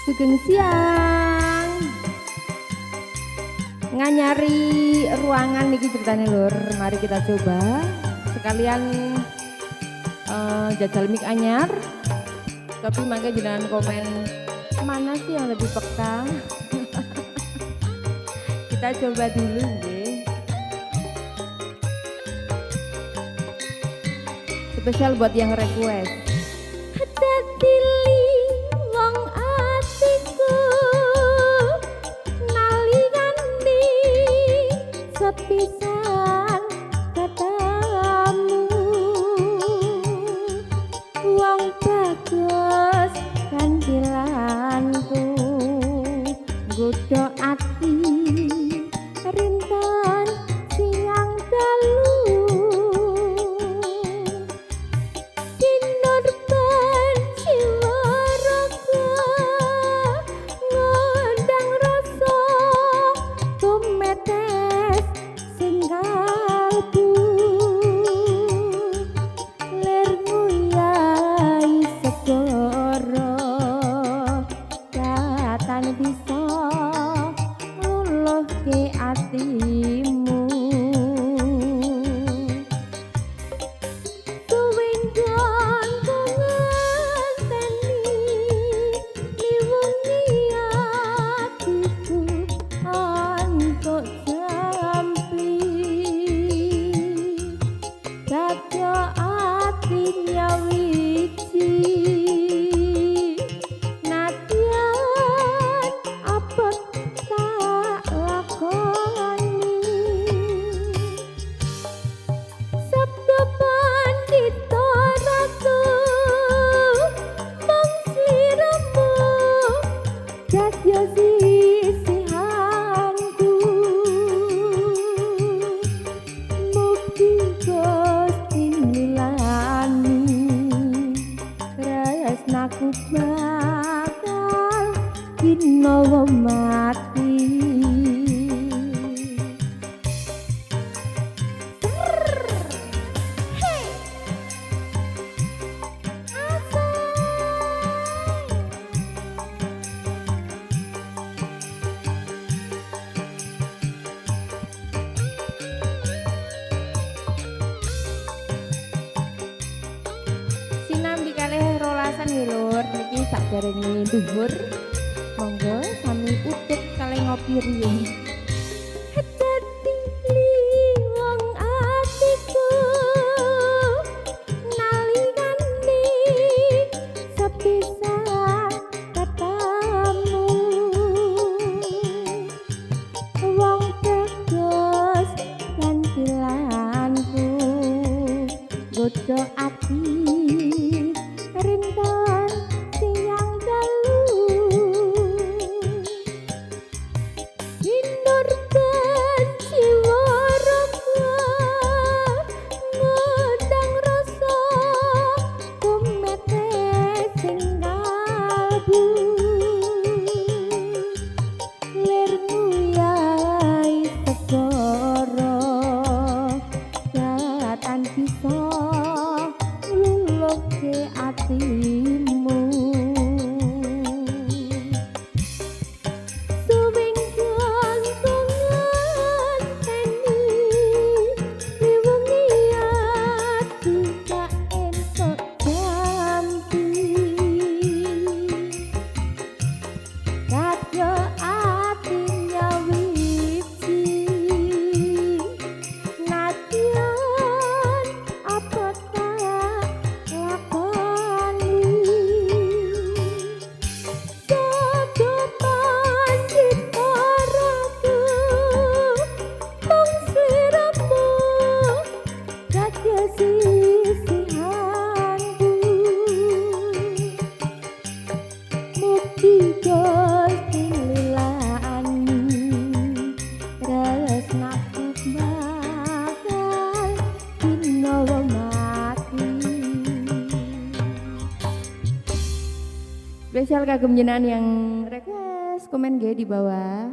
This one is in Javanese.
Sugeng siang. Nganyari ruangan niki ceritane lur. Mari kita coba sekalian jajal mic anyar. Tapi mangga jenengan komen mana sih yang lebih peka. Kita coba dulu nggih. Spesial buat yang request. Sepisan katamu wong bagus kandilanku godho ati rinten siang dalu sinur ben jiwa raga ngundang rasa tumetes kalbu lermu yai segoro katan bisa luluh ke atimu suwinggan ngenteni liwungi atiku antuk Raja atinya wiji Nadian apa tak lakoni Sabda pandita ratu Mong sliramu Jadya sisihanku Mukti aku bakal dinowo mati lur niki sakderenge dhuwur monggo sami utek kalih ngopi riyin dadi wong atiku nalikane sepisan katamu wong bagus lan pilanku godho ati rintan siang dalu sinur ben jiwa raga ngundang rasa kumete sing kalbu lirmu yai segoro katan bisa luluh ke atimu suwinggan ngenteni liwungi ati gak entuk ganti Raja atinya wiji Nadian apa tak lakoni Sada pandita ratu Mong sliramu Jadya sisihanku Mukti Gusti lilani tresnaku bakal dinowo mati spesial kagem jenengan yang request komen nggih di bawah.